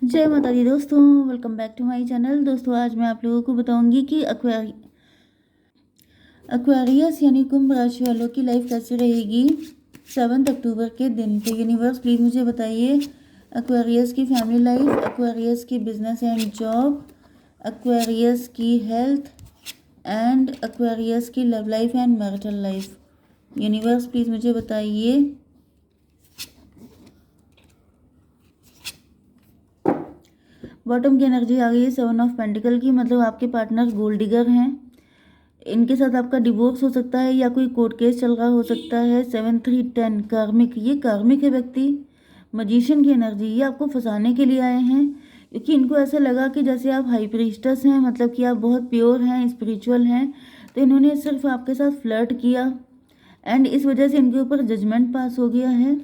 जय माता दी दोस्तों, welcome back to my channel. दोस्तों आज मैं आप लोगों को बताऊंगी कि एक्वेरियस यानी कुंभ राशि वालों की लाइफ कैसे रहेगी 7 अक्टूबर के दिन। तो यूनिवर्स प्लीज़ मुझे बताइए एक्वेरियस की फैमिली लाइफ, एक्वेरियस की बिजनेस एंड जॉब, एक्वेरियस की हेल्थ एंड एक्वेरियस की love life and marital life. Universe please मुझे बताइए। बॉटम की एनर्जी आ गई है 7 ऑफ पेंटिकल की, मतलब आपके पार्टनर गोल्ड डिगर हैं। इनके साथ आपका डिवोर्स हो सकता है या कोई कोर्ट केस चल रहा हो सकता है। 7 3 10 कार्मिक, ये कार्मिक है व्यक्ति। मजिशियन की एनर्जी, ये आपको फंसाने के लिए आए हैं क्योंकि इनको ऐसा लगा कि जैसे आप हाई प्रीस्टस हैं, मतलब कि आप बहुत प्योर हैं, स्पिरिचुअल हैं, तो इन्होंने सिर्फ आपके साथ फ्लर्ट किया एंड इस वजह से इनके ऊपर जजमेंट पास हो गया है।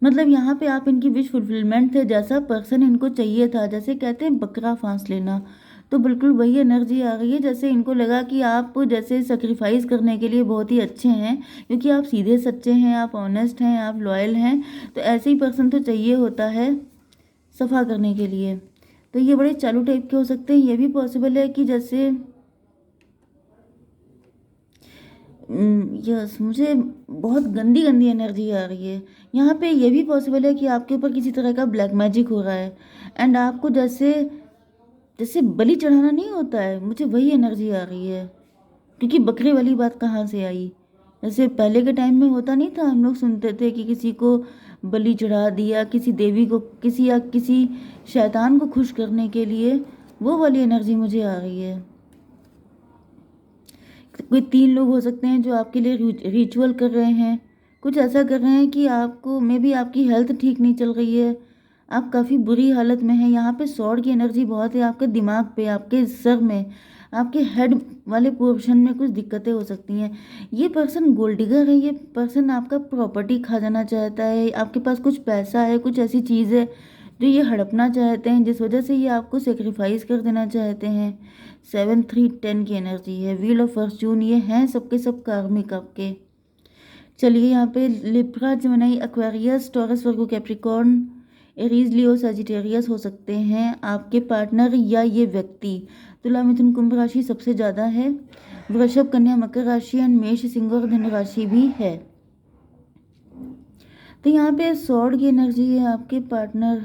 मतलब यहाँ पे आप इनकी विश फुलफिलमेंट थे, जैसा पर्सन इनको चाहिए था, जैसे कहते हैं बकरा फांस लेना, तो बिल्कुल वही एनर्जी आ गई है। जैसे इनको लगा कि आप जैसे सेक्रीफाइस करने के लिए बहुत ही अच्छे हैं क्योंकि आप सीधे सच्चे हैं, आप ऑनेस्ट हैं, आप लॉयल हैं, तो ऐसे ही पर्सन तो चाहिए होता है सफ़ा करने के लिए। तो ये बड़े चालू टाइप के हो सकते हैं। ये भी पॉसिबल है कि जैसे यस, मुझे बहुत गंदी गंदी एनर्जी आ रही है यहाँ पे। ये भी पॉसिबल है कि आपके ऊपर किसी तरह का ब्लैक मैजिक हो रहा है एंड आपको जैसे जैसे बलि चढ़ाना नहीं होता है, मुझे वही एनर्जी आ रही है। क्योंकि बकरे वाली बात कहाँ से आई? जैसे पहले के टाइम में होता नहीं था, हम लोग सुनते थे कि किसी को बलि चढ़ा दिया, किसी देवी को, किसी या किसी शैतान को खुश करने के लिए, वो वाली एनर्जी मुझे आ रही है। कोई 3 लोग हो सकते हैं जो आपके लिए रिचुअल कर रहे हैं, कुछ ऐसा कर रहे हैं कि आपको मे बी आपकी हेल्थ ठीक नहीं चल रही है, आप काफ़ी बुरी हालत में हैं। यहाँ पे सॉर्ड की एनर्जी बहुत है, आपके दिमाग पे, आपके सर में, आपके हेड वाले पोर्शन में कुछ दिक्कतें हो सकती हैं। ये पर्सन गोल्ड डिगर है, ये पर्सन आपका प्रॉपर्टी खा जाना चाहता है, आपके पास कुछ पैसा है, कुछ ऐसी चीज़ है जो ये हड़पना चाहते हैं, जिस वजह से ये आपको सेक्रीफाइस कर देना चाहते हैं। 7 3 10 की एनर्जी है, व्हील ऑफ फॉर्च्यून, ये हैं सबके सब कार्मिक आपके। चलिए यहाँ पे लिब्रा, जेमिनी, एक्वेरियस, टॉरस, वर्गो, कैप्रिकॉर्न, एरीज, लियो, सजिटेरियस हो सकते हैं आपके पार्टनर या ये व्यक्ति। तुला, मिथुन, कुंभ राशि सबसे ज़्यादा है, वृषभ, कन्या, मकर राशि एंड मेष, सिंह और धनु राशि भी है। तो यहाँ पे सॉर्ड की एनर्जी है आपके पार्टनर।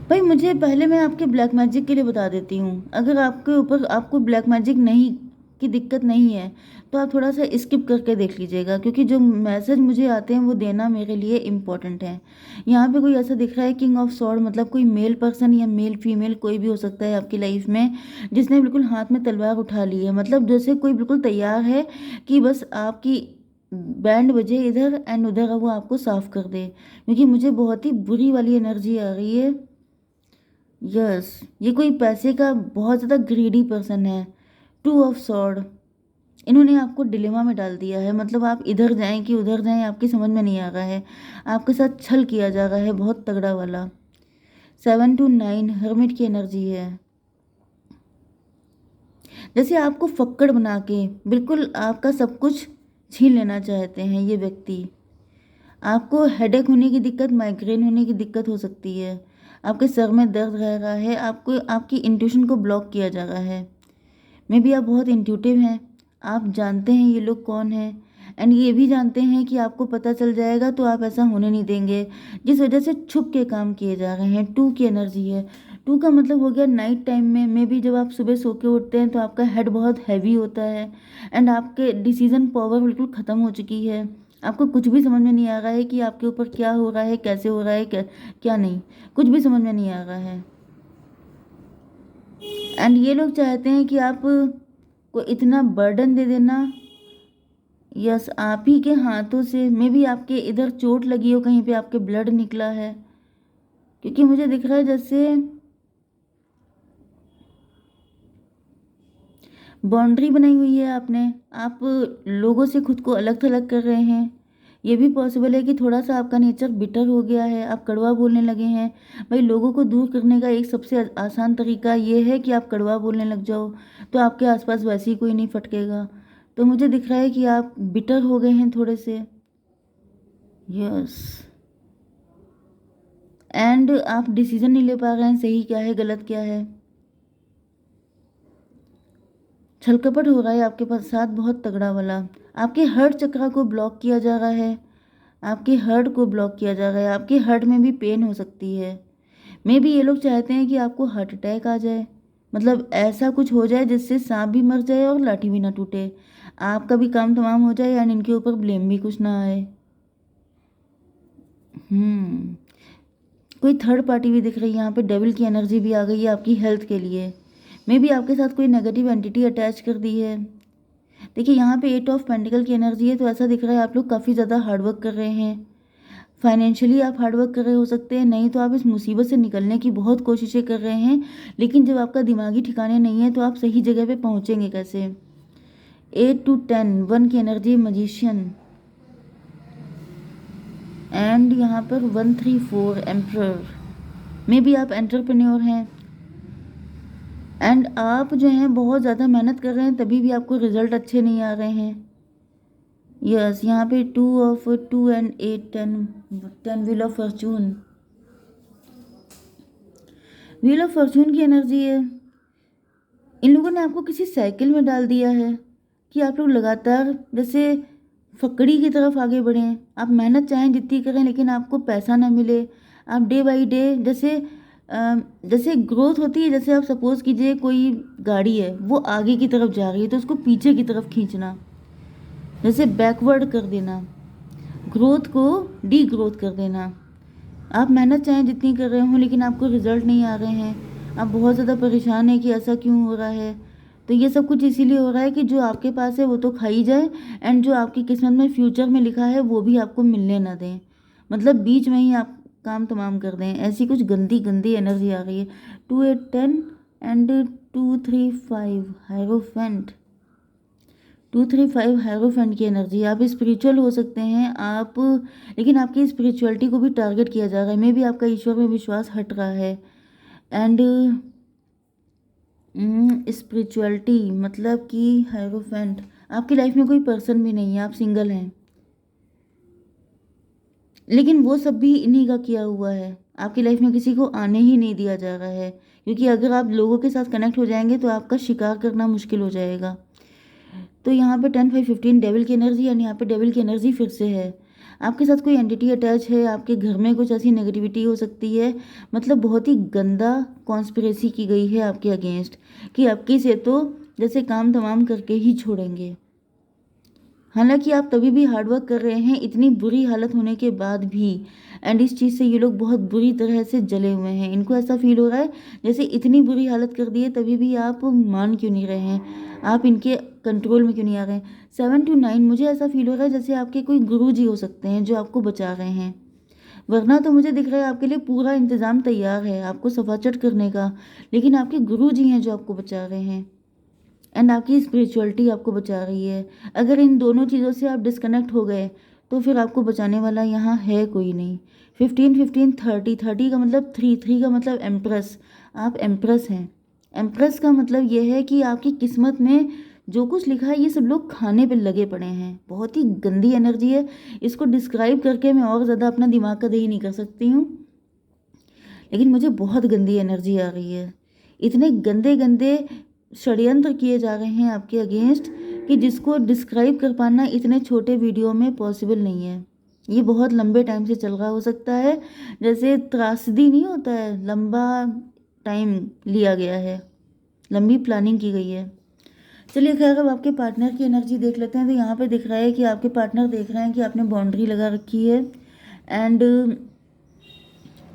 भाई मुझे पहले मैं आपके ब्लैक मैजिक के लिए बता देती हूँ। अगर आपके ऊपर आपको ब्लैक मैजिक नहीं की दिक्कत नहीं है तो आप थोड़ा सा स्किप करके देख लीजिएगा, क्योंकि जो मैसेज मुझे आते हैं वो देना मेरे लिए इम्पोर्टेंट है। यहाँ पे कोई ऐसा दिख रहा है किंग ऑफ सॉर्ड, मतलब कोई मेल पर्सन या मेल फीमेल कोई भी हो सकता है आपकी लाइफ में, जिसने बिल्कुल हाथ में तलवार उठा ली है। मतलब जैसे कोई बिल्कुल तैयार है कि बस आपकी बैंड बजे इधर एंड उधर, वो आपको साफ कर दे, क्योंकि मुझे बहुत ही बुरी वाली एनर्जी आ रही है। यस, ये कोई पैसे का बहुत ज़्यादा ग्रीडी पर्सन है। 2 ऑफ सॉर्ड, इन्होंने आपको डिलेमा में डाल दिया है। मतलब आप इधर जाएं कि उधर जाएं, आपकी समझ में नहीं आ रहा है। आपके साथ छल किया जा रहा है बहुत तगड़ा वाला। 7 2 9 हर्मिट की एनर्जी है, जैसे आपको फक्कड़ बना के बिल्कुल आपका सब कुछ छीन लेना चाहते हैं ये व्यक्ति। आपको हेडेक होने की दिक्कत, माइग्रेन होने की दिक्कत हो सकती है, आपके सर में दर्द रह रहा है, आपको आपकी इंट्यूशन को ब्लॉक किया जा रहा है। मे बी आप बहुत इंट्यूटिव हैं, आप जानते हैं ये लोग कौन हैं एंड ये भी जानते हैं कि आपको पता चल जाएगा तो आप ऐसा होने नहीं देंगे, जिस वजह से छुप के काम किए जा रहे हैं। 2 की एनर्जी है। 2 का मतलब हो गया नाइट टाइम में, मे बी जब आप सुबह सो के उठते हैं तो आपका हेड बहुत हैवी होता है एंड आपके डिसीजन पावर बिल्कुल ख़त्म हो चुकी है। आपको कुछ भी समझ में नहीं आ रहा है कि आपके ऊपर क्या हो रहा है, कैसे हो रहा है, क्या नहीं, कुछ भी समझ में नहीं आ रहा है। एंड ये लोग चाहते हैं कि आप को इतना बर्डन दे देना। यस, आप ही के हाथों से, मे बी आपके इधर चोट लगी हो, कहीं पे आपके ब्लड निकला है, क्योंकि मुझे दिख रहा है जैसे बाउंड्री बनाई हुई है आपने। आप लोगों से खुद को अलग थलग कर रहे हैं, ये भी पॉसिबल है कि थोड़ा सा आपका नेचर बिटर हो गया है, आप कड़वा बोलने लगे हैं। भाई लोगों को दूर करने का एक सबसे आसान तरीका ये है कि आप कड़वा बोलने लग जाओ, तो आपके आसपास वैसे ही कोई नहीं फटकेगा। तो मुझे दिख रहा है कि आप बिटर हो गए हैं थोड़े से। यस। एंड आप डिसीजन नहीं ले पा रहे हैं सही क्या है गलत क्या है। छलकपट हो रहा है आपके पास साथ बहुत तगड़ा वाला। आपके हर्ट चक्र को ब्लॉक किया जा रहा है, आपके हर्ट को ब्लॉक किया जा रहा है, आपके हर्ट में भी पेन हो सकती है। मे बी ये लोग चाहते हैं कि आपको हार्ट अटैक आ जाए, मतलब ऐसा कुछ हो जाए जिससे सांप भी मर जाए और लाठी भी ना टूटे, आपका भी काम तमाम हो जाए एंड इनके ऊपर ब्लेम भी कुछ ना आए। कोई थर्ड पार्टी भी दिख रही है यहाँ पे, डेविल की एनर्जी भी आ गई है आपकी हेल्थ के लिए। मे बी आपके साथ कोई नेगेटिव एंटिटी अटैच कर दी है। देखिए यहाँ पे 8 ऑफ पेंटिकल की एनर्जी है, तो ऐसा दिख रहा है आप लोग काफ़ी ज़्यादा हार्डवर्क कर रहे हैं। फाइनेंशियली आप हार्डवर्क कर रहे हो सकते हैं, नहीं तो आप इस मुसीबत से निकलने की बहुत कोशिशें कर रहे हैं, लेकिन जब आपका दिमागी ठिकाने नहीं है तो आप सही जगह पे पहुंचेंगे कैसे। 8 to 10 1 की एनर्जी मजिशियन, एंड यहाँ पर 1 3 4 एम्परर। मे बी आप एंटरप्रेन्योर हैं एंड आप जो हैं बहुत ज़्यादा मेहनत कर रहे हैं, तभी भी आपको रिजल्ट अच्छे नहीं आ रहे हैं। यस, यहाँ पे 2 of 2 and 8 10 wheel of Fortune. Wheel of Fortune की एनर्जी है, इन लोगों ने आपको किसी साइकिल में डाल दिया है कि आप लोग लगातार जैसे फकड़ी की तरफ आगे बढ़ें। आप मेहनत चाहें जितनी करें लेकिन आपको पैसा ना मिले। आप डे बाई डे जैसे ग्रोथ होती है, जैसे आप सपोज़ कीजिए कोई गाड़ी है वो आगे की तरफ जा रही है तो उसको पीछे की तरफ खींचना, जैसे बैकवर्ड कर देना, ग्रोथ को डी ग्रोथ कर देना। आप मेहनत चाहें जितनी कर रहे हो लेकिन आपको रिजल्ट नहीं आ रहे हैं, आप बहुत ज़्यादा परेशान हैं कि ऐसा क्यों हो रहा है। तो ये सब कुछ इसीलिए हो रहा है कि जो आपके पास है वो तो खाई जाए एंड जो आपकी किस्मत में फ्यूचर में लिखा है वो भी आपको मिलने ना दें, मतलब बीच में ही आप काम तमाम कर दें। ऐसी कुछ गंदी गंदी एनर्जी आ रही है। 2 8 10 एंड 2 3 5 हायरोफेंट। 2 3 5 हायरोफेंट की एनर्जी। आप स्पिरिचुअल हो सकते हैं आप, लेकिन आपकी स्पिरिचुअलिटी को भी टारगेट किया जा रहा है। मे भी आपका ईश्वर में विश्वास हट रहा है एंड स्पिरिचुअलिटी मतलब कि हायरोफेंट, आपकी लाइफ में कोई पर्सन भी नहीं है, आप सिंगल हैं, लेकिन वो सब भी इन्हीं का किया हुआ है। आपकी लाइफ में किसी को आने ही नहीं दिया जा रहा है, क्योंकि अगर आप लोगों के साथ कनेक्ट हो जाएंगे तो आपका शिकार करना मुश्किल हो जाएगा। तो यहाँ पे 10 5 15 डेविल की एनर्जी, एंड यहाँ पे डेविल की एनर्जी फिर से है। आपके साथ कोई एंटिटी अटैच है, आपके घर में कुछ ऐसी नेगेटिविटी हो सकती है, मतलब बहुत ही गंदा कॉन्स्पिरेसी की गई है आपके अगेंस्ट कि आपकी से तो जैसे काम तमाम करके ही छोड़ेंगे। हालांकि आप तभी भी हार्डवर्क कर रहे हैं इतनी बुरी हालत होने के बाद भी, एंड इस चीज़ से ये लोग बहुत बुरी तरह से जले हुए हैं। इनको ऐसा फील हो रहा है जैसे इतनी बुरी हालत कर दी है तभी भी आप मान क्यों नहीं रहे हैं, आप इनके कंट्रोल में क्यों नहीं आ रहे हैं। 7 to 9 मुझे ऐसा फील हो रहा है जैसे आपके कोई गुरु जी हो सकते हैं जो आपको बचा रहे हैं, वरना तो मुझे दिख रहा है आपके लिए पूरा इंतज़ाम तैयार है आपको सफाचट करने का, लेकिन आपके गुरु जी हैं जो आपको बचा रहे हैं एंड आपकी स्पिरिचुअलिटी आपको बचा रही है। अगर इन दोनों चीज़ों से आप डिस्कनेक्ट हो गए तो फिर आपको बचाने वाला यहाँ है कोई नहीं। 15 15 30 30 का मतलब 3 3 का मतलब एम्प्रेस, आप एम्प्रेस हैं। एम्प्रेस का मतलब ये है कि आपकी किस्मत में जो कुछ लिखा है ये सब लोग खाने पे लगे पड़े हैं। बहुत ही गंदी एनर्जी है, इसको डिस्क्राइब करके मैं और ज़्यादा अपना दिमाग का दही नहीं कर सकती हूँ, लेकिन मुझे बहुत गंदी एनर्जी आ रही है। इतने गंदे गंदे षड्यंत्र किए जा रहे हैं आपके अगेंस्ट कि जिसको डिस्क्राइब कर पाना इतने छोटे वीडियो में पॉसिबल नहीं है। ये बहुत लंबे टाइम से चल रहा हो सकता है, जैसे त्रासदी नहीं होता है, लंबा टाइम लिया गया है, लंबी प्लानिंग की गई है। चलिए खैर अब आपके पार्टनर की एनर्जी देख लेते हैं। तो यहाँ पे दिख रहा है कि आपके पार्टनर देख रहे हैं कि आपने बाउंड्री लगा रखी है एंड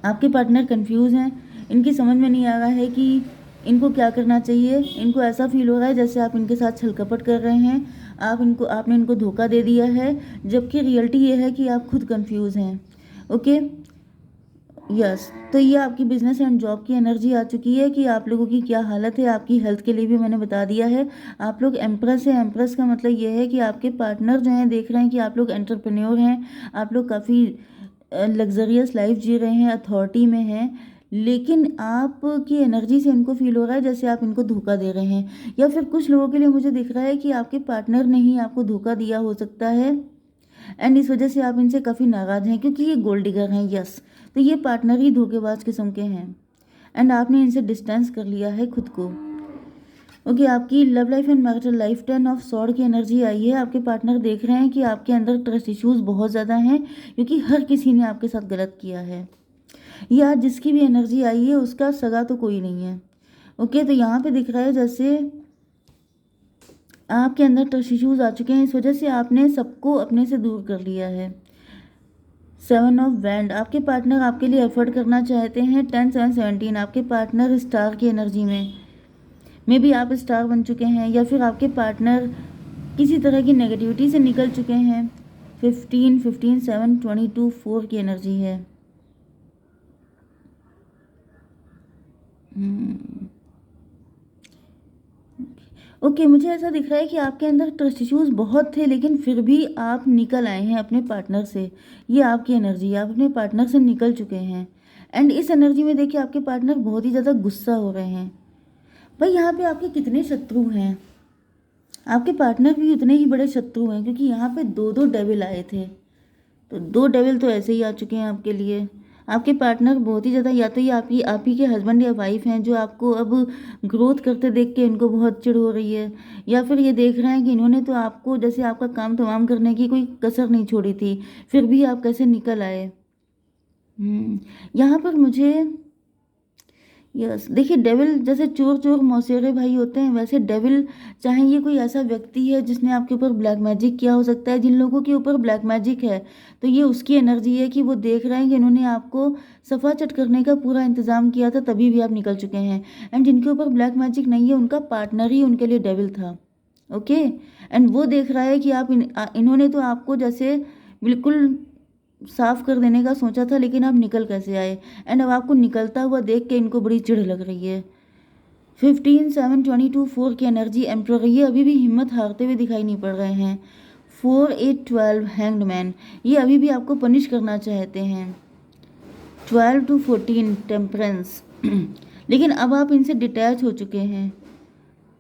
आपके पार्टनर कंफ्यूज हैं, इनकी समझ में नहीं आ रहा है कि इनको क्या करना चाहिए। इनको ऐसा फील हो रहा है जैसे आप इनके साथ छलकपट कर रहे हैं, आपने इनको धोखा दे दिया है, जबकि रियलिटी ये है कि आप खुद कंफ्यूज हैं। ओके, यस, तो ये आपकी बिजनेस एंड जॉब की एनर्जी आ चुकी है कि आप लोगों की क्या हालत है। आपकी हेल्थ के लिए भी मैंने बता दिया है। आप लोग एम्प्रेस है। एम्प्रेस का मतलब ये है कि आपके पार्टनर जो हैं देख रहे हैं कि आप लोग एंटरप्रेन्योर हैं, आप लोग काफ़ी लग्जरियस लाइफ जी रहे हैं, अथॉरिटी में हैं, लेकिन आपकी एनर्जी से इनको फील हो रहा है जैसे आप इनको धोखा दे रहे हैं। या फिर कुछ लोगों के लिए मुझे दिख रहा है कि आपके पार्टनर ने ही आपको धोखा दिया हो सकता है, एंड इस वजह से आप इनसे काफ़ी नाराज़ हैं क्योंकि ये गोल्ड डिगर हैं। यस, तो ये पार्टनर ही धोखेबाज किस्म के हैं, एंड आपने इनसे डिस्टेंस कर लिया है खुद को। ओके, आपकी love life and marital life 10 of sword की एनर्जी आई है। आपके पार्टनर देख रहे हैं कि आपके अंदर ट्रस्ट इश्यूज बहुत ज़्यादा हैं क्योंकि हर किसी ने आपके साथ गलत किया है, या जिसकी भी एनर्जी आई है उसका सगा तो कोई नहीं है। ओके, तो यहाँ पे दिख रहा है जैसे आपके अंदर ट्रस्ट इश्यूज आ चुके हैं, इस वजह से आपने सबको अपने से दूर कर लिया है। 7 ऑफ वैंड, आपके पार्टनर आपके लिए एफर्ट करना चाहते हैं। 10 7 17, आपके पार्टनर स्टार की एनर्जी में मे बी आप स्टार बन चुके हैं, या फिर आपके पार्टनर किसी तरह की नेगेटिविटी से निकल चुके हैं। 15 15 7 22 4 की एनर्जी है। ओके, मुझे ऐसा दिख रहा है कि आपके अंदर ट्रस्ट इश्यूज बहुत थे लेकिन फिर भी आप निकल आए हैं अपने पार्टनर से। ये आपकी एनर्जी है, आप अपने पार्टनर से निकल चुके हैं, एंड इस एनर्जी में देखिए आपके पार्टनर बहुत ही ज़्यादा गुस्सा हो रहे हैं। भाई यहाँ पे आपके कितने शत्रु हैं, आपके पार्टनर भी उतने ही बड़े शत्रु हैं क्योंकि यहाँ पे दो दो डेविल आए थे, तो दो डेविल तो ऐसे ही आ चुके हैं आपके लिए। आपके पार्टनर बहुत ही ज़्यादा, या तो ये आप ही के हस्बैंड या वाइफ हैं जो आपको अब ग्रोथ करते देख के इनको बहुत चिढ़ हो रही है, या फिर ये देख रहे हैं कि इन्होंने तो आपको जैसे आपका काम तमाम करने की कोई कसर नहीं छोड़ी थी, फिर भी आप कैसे निकल आए। यहाँ पर मुझे यस देखिए, डेविल जैसे चोर चोर मौसेरे भाई होते हैं, वैसे डेविल चाहे ये कोई ऐसा व्यक्ति है जिसने आपके ऊपर ब्लैक मैजिक किया हो सकता है। जिन लोगों के ऊपर ब्लैक मैजिक है तो ये उसकी एनर्जी है कि वो देख रहे हैं कि इन्होंने आपको सफा चट करने का पूरा इंतजाम किया था तभी भी आप निकल चुके हैं, एंड जिनके ऊपर ब्लैक मैजिक नहीं है उनका पार्टनर ही उनके लिए डेविल था। ओके, एंड वो देख रहा है कि आप इन्होंने तो आपको जैसे बिल्कुल साफ कर देने का सोचा था लेकिन आप निकल कैसे आए, एंड अब आपको निकलता हुआ देख के इनको बड़ी चिढ़ लग रही है। 15 7 22 4 की एनर्जी एम्प्रर, ये अभी भी हिम्मत हारते हुए दिखाई नहीं पड़ रहे हैं। 4 8 12 हैंग्ड मैन, ये अभी भी आपको पनिश करना चाहते हैं। 12 to 14 टेम्परेंस, लेकिन अब आप इनसे डिटैच हो चुके हैं।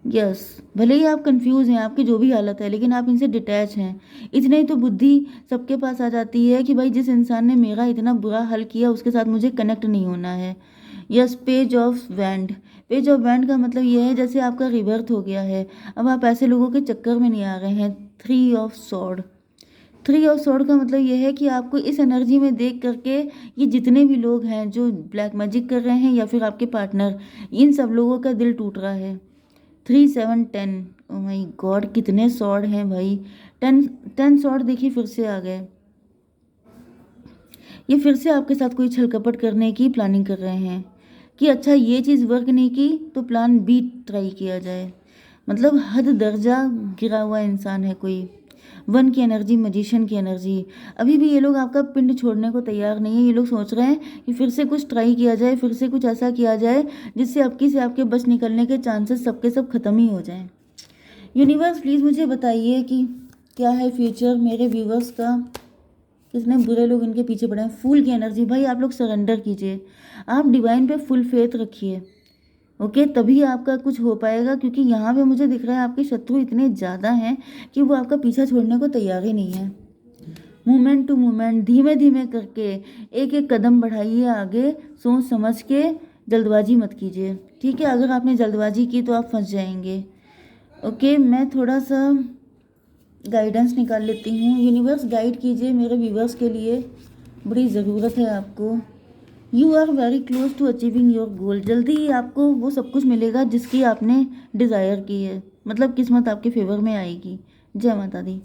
यस, भले ही आप कंफ्यूज हैं, आपकी जो भी हालत है, लेकिन आप इनसे डिटैच हैं। इतने ही तो बुद्धि सबके पास आ जाती है कि भाई जिस इंसान ने मेरा इतना बुरा हाल किया उसके साथ मुझे कनेक्ट नहीं होना है। Yes, page of wand, page of wand का मतलब ये है जैसे आपका रिबर्थ हो गया है, अब आप ऐसे लोगों के चक्कर में नहीं आ रहे हैं। 3 ऑफ सॉर्ड, 3 ऑफ सॉर्ड का मतलब ये है कि आपको इस एनर्जी में देख करके ये जितने भी लोग हैं जो ब्लैक मैजिक कर रहे हैं या फिर आपके पार्टनर, इन सब लोगों का दिल टूट रहा है। 3 7 10, ओ माय गॉड कितने सॉर्ड हैं भाई। 10 सॉर्ड देखिए फिर से आ गए। ये फिर से आपके साथ कोई छल कपट करने की प्लानिंग कर रहे हैं कि अच्छा ये चीज़ वर्क नहीं की तो प्लान बी ट्राई किया जाए। मतलब हद दर्जा गिरा हुआ इंसान है कोई। 1 की एनर्जी, मजिशियन की एनर्जी, अभी भी ये लोग आपका पिंड छोड़ने को तैयार नहीं है। ये लोग सोच रहे हैं कि फिर से कुछ ट्राई किया जाए, फिर से कुछ ऐसा किया जाए जिससे अबकी से आपके बच निकलने के चांसेस सबके सब खत्म ही हो जाएं। यूनिवर्स प्लीज़ मुझे बताइए कि क्या है फ्यूचर मेरे व्यूवर्स का। कितने बुरे लोग इनके पीछे पड़े हैं। फूल की एनर्जी, भाई आप लोग सरेंडर कीजिए, आप डिवाइन पे फुल फेथ रखिए। ओके, तभी आपका कुछ हो पाएगा क्योंकि यहाँ पे मुझे दिख रहा है आपके शत्रु इतने ज़्यादा हैं कि वो आपका पीछा छोड़ने को तैयार ही नहीं है। मूवमेंट टू मूवमेंट, धीमे धीमे करके एक एक कदम बढ़ाइए आगे, सोच समझ के, जल्दबाजी मत कीजिए, ठीक है। अगर आपने जल्दबाजी की तो आप फंस जाएंगे। ओके, मैं थोड़ा सा गाइडेंस निकाल लेती हूँ। यूनिवर्स गाइड कीजिए मेरे व्यूवर्स के लिए, बड़ी ज़रूरत है आपको। You are very close to achieving your goal, जल्दी ही आपको वो सब कुछ मिलेगा जिसकी आपने डिज़ायर की है, मतलब किस्मत आपके फेवर में आएगी। जय माता दी।